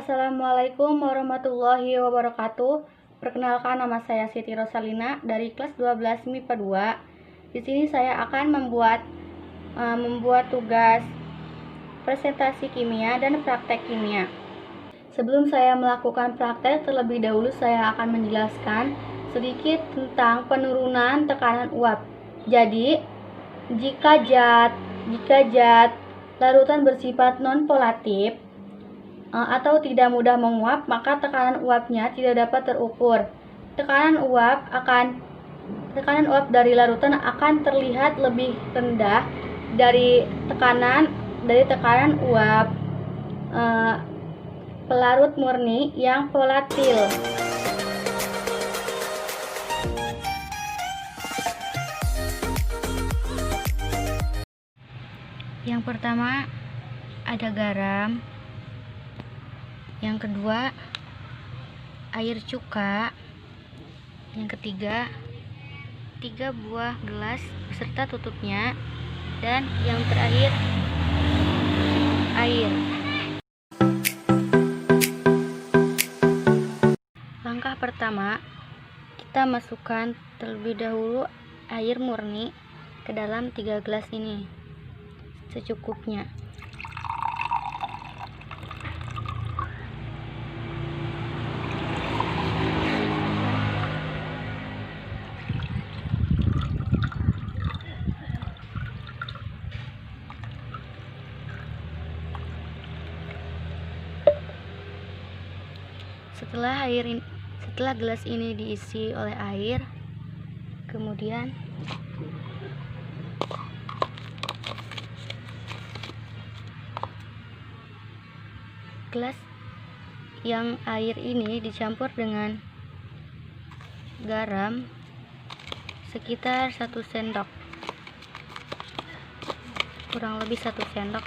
Assalamualaikum warahmatullahi wabarakatuh. Perkenalkan, nama saya Siti Rosalina dari kelas 12 MIPA 2. Di sini saya akan membuat tugas presentasi kimia dan praktek kimia. Sebelum saya melakukan praktek, terlebih dahulu saya akan menjelaskan sedikit tentang penurunan tekanan uap. Jadi, jika zat larutan bersifat non-volatif atau tidak mudah menguap, maka tekanan uapnya tidak dapat terukur. Tekanan uap dari larutan akan terlihat lebih rendah dari tekanan uap pelarut murni yang volatil. Yang pertama ada garam, yang kedua air cuka, yang ketiga 3 buah gelas beserta tutupnya, dan yang terakhir air. Langkah pertama, kita masukkan terlebih dahulu air murni ke dalam 3 gelas ini secukupnya. Setelah gelas ini diisi oleh air, kemudian gelas yang air ini dicampur dengan garam sekitar 1 sendok, kurang lebih 1 sendok.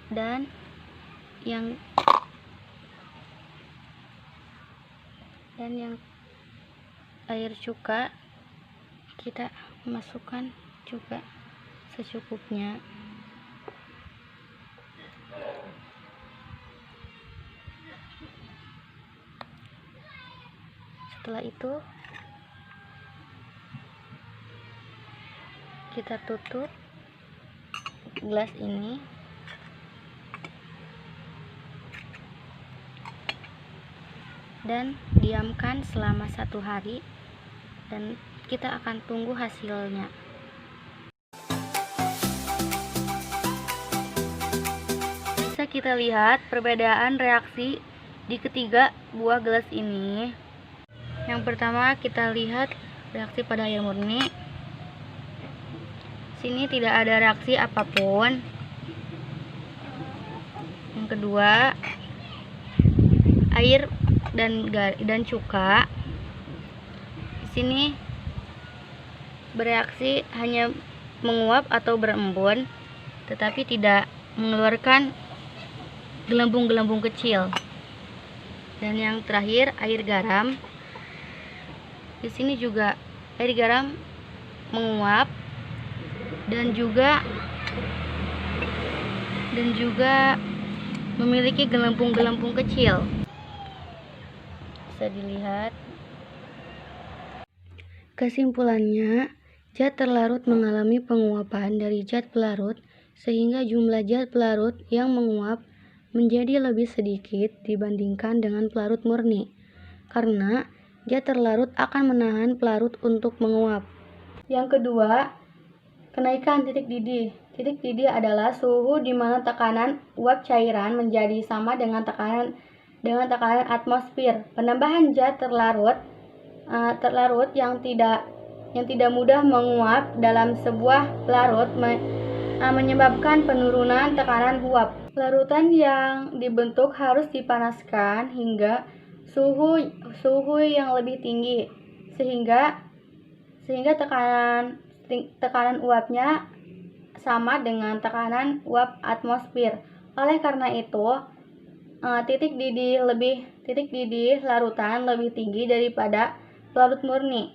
Dan yang air cuka kita masukkan juga secukupnya. Setelah itu kita tutup gelas ini dan diamkan selama 1 hari, dan kita akan tunggu hasilnya. Bisa kita lihat perbedaan reaksi di ketiga buah gelas ini. Yang pertama kita lihat reaksi pada air murni. Sini tidak ada reaksi apapun. Yang kedua, air dan cuka di sini bereaksi hanya menguap atau berembun, tetapi tidak mengeluarkan gelembung-gelembung kecil. Dan yang terakhir air garam. Di sini juga air garam menguap dan juga memiliki gelembung-gelembung kecil. Bisa dilihat. Kesimpulannya, zat terlarut mengalami penguapan dari zat pelarut, sehingga jumlah zat pelarut yang menguap menjadi lebih sedikit dibandingkan dengan pelarut murni, karena zat terlarut akan menahan pelarut untuk menguap. Yang kedua, kenaikan titik didih. Titik didih adalah suhu di mana tekanan uap cairan menjadi sama dengan tekanan atmosfer. Penambahan zat terlarut yang tidak mudah menguap dalam sebuah pelarut menyebabkan penurunan tekanan uap. Larutan yang dibentuk harus dipanaskan hingga suhu yang lebih tinggi, sehingga tekanan uapnya sama dengan tekanan uap atmosfer. Oleh karena itu, titik didih larutan lebih tinggi daripada pelarut murni.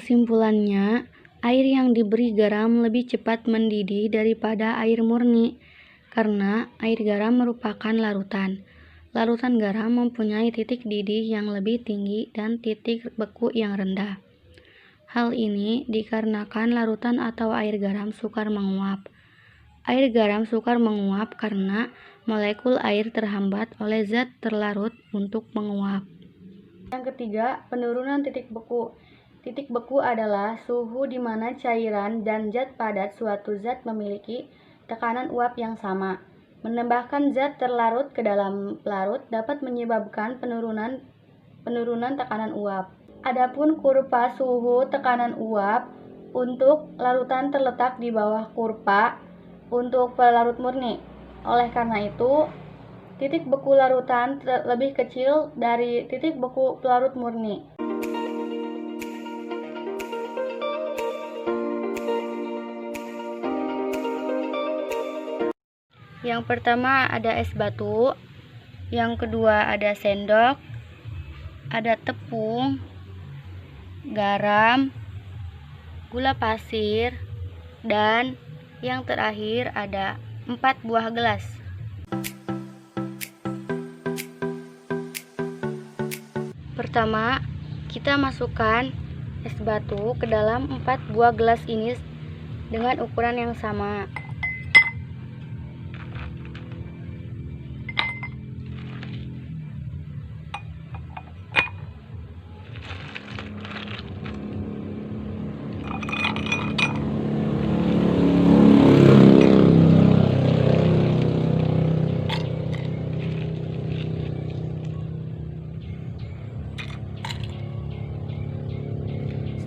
Kesimpulannya, air yang diberi garam lebih cepat mendidih daripada air murni, karena air garam merupakan larutan. Larutan garam mempunyai titik didih yang lebih tinggi dan titik beku yang rendah. Hal ini dikarenakan larutan atau air garam sukar menguap. Air garam sukar menguap karena molekul air terhambat oleh zat terlarut untuk menguap. Yang ketiga, penurunan titik beku. Titik beku adalah suhu di mana cairan dan zat padat suatu zat memiliki tekanan uap yang sama. Menambahkan zat terlarut ke dalam pelarut dapat menyebabkan penurunan tekanan uap. Adapun kurva suhu tekanan uap untuk larutan terletak di bawah kurva untuk pelarut murni. Oleh karena itu, titik beku larutan lebih kecil dari titik beku pelarut murni. Yang pertama ada es batu, yang kedua ada sendok, ada tepung, garam, gula pasir, dan yang terakhir ada 4 buah gelas. Pertama, kita masukkan es batu ke dalam 4 buah gelas ini dengan ukuran yang sama.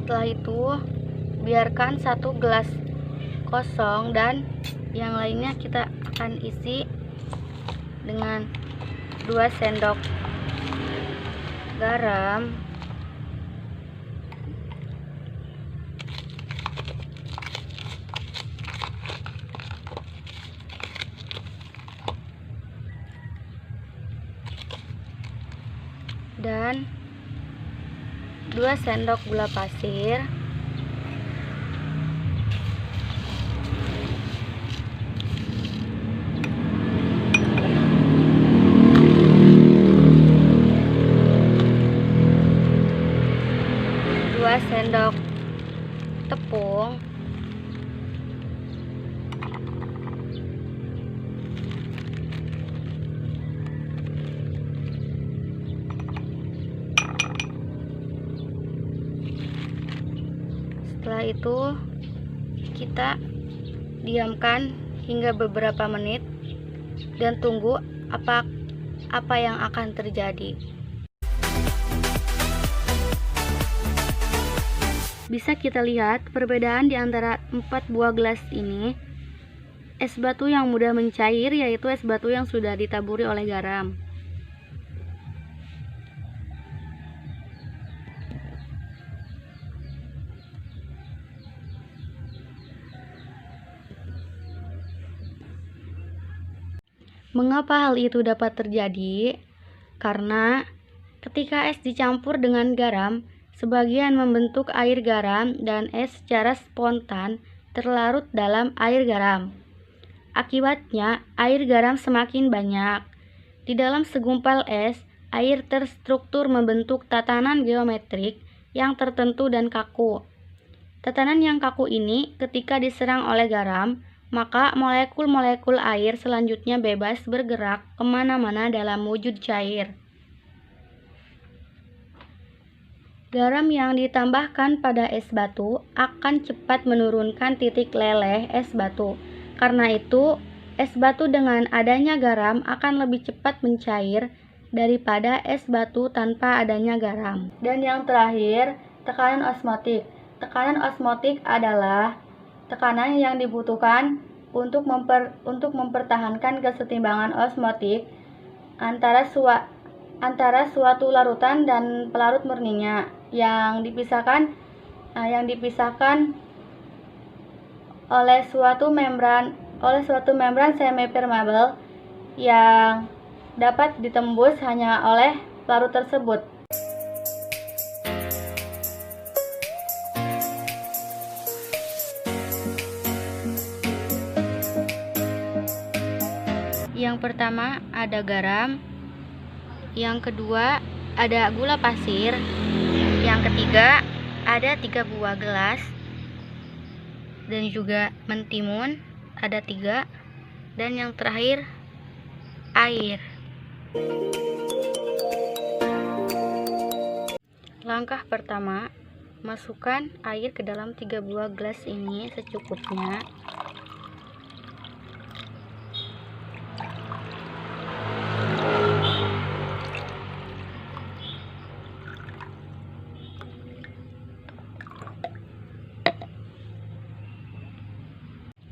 Setelah itu, biarkan 1 gelas kosong dan yang lainnya kita akan isi dengan 2 sendok garam, dan 2 sendok gula pasir, sendok tepung, setelah itu kita diamkan hingga beberapa menit dan tunggu apa yang akan terjadi. Bisa kita lihat perbedaan di antara 4 buah gelas ini. Es batu yang mudah mencair yaitu es batu yang sudah ditaburi oleh garam. Mengapa hal itu dapat terjadi? Karena ketika es dicampur dengan garam, sebagian membentuk air garam dan es secara spontan terlarut dalam air garam. Akibatnya, air garam semakin banyak. Di dalam segumpal es, air terstruktur membentuk tatanan geometrik yang tertentu dan kaku. Tatanan yang kaku ini ketika diserang oleh garam, maka molekul-molekul air selanjutnya bebas bergerak kemana-mana dalam wujud cair. Garam yang ditambahkan pada es batu akan cepat menurunkan titik leleh es batu. Karena itu, es batu dengan adanya garam akan lebih cepat mencair daripada es batu tanpa adanya garam. Dan yang terakhir, tekanan osmotik. Tekanan osmotik adalah tekanan yang dibutuhkan untuk mempertahankan kesetimbangan osmotik antara suatu larutan dan pelarut murninya yang dipisahkan oleh suatu membran semipermeable yang dapat ditembus hanya oleh pelarut tersebut. Yang pertama ada garam, yang kedua ada gula pasir, yang ketiga ada 3 buah gelas, dan juga mentimun ada 3, dan yang terakhir air. Langkah pertama, masukkan air ke dalam 3 buah gelas ini secukupnya.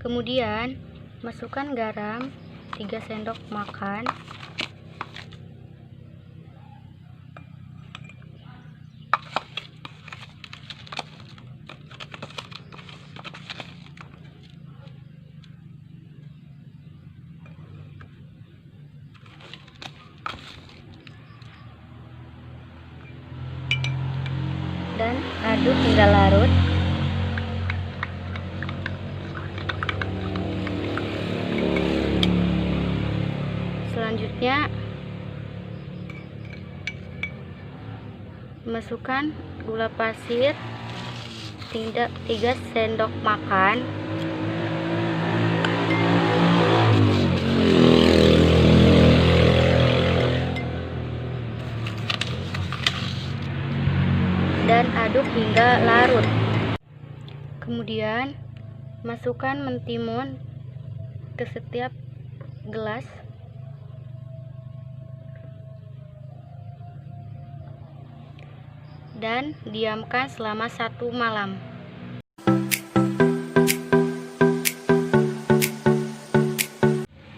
Kemudian masukkan garam 3 sendok makan, dan aduk hingga larut. Selanjutnya masukkan gula pasir 3 sendok makan, dan aduk hingga larut. Kemudian masukkan mentimun ke setiap gelas. Dan diamkan selama 1 malam.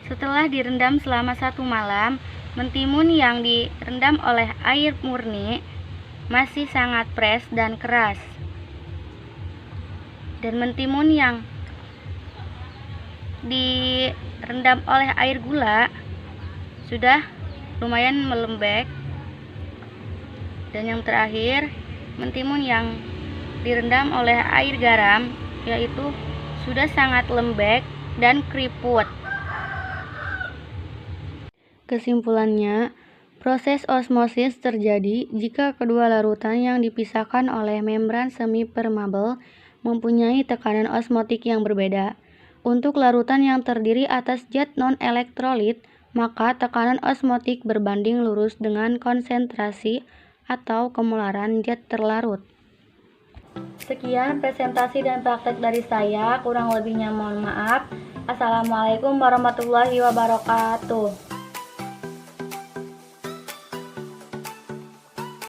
Setelah direndam selama 1 malam, mentimun yang direndam oleh air murni masih sangat fresh dan keras. Dan mentimun yang direndam oleh air gula sudah lumayan melembek. Dan yang terakhir, mentimun yang direndam oleh air garam yaitu sudah sangat lembek dan keriput. Kesimpulannya, proses osmosis terjadi jika kedua larutan yang dipisahkan oleh membran semi permeable mempunyai tekanan osmotik yang berbeda. Untuk larutan yang terdiri atas zat non-elektrolit, maka tekanan osmotik berbanding lurus dengan konsentrasi atau kemolaran zat terlarut. Sekian presentasi dan praktek dari saya, kurang lebihnya mohon maaf. Assalamualaikum warahmatullahi wabarakatuh.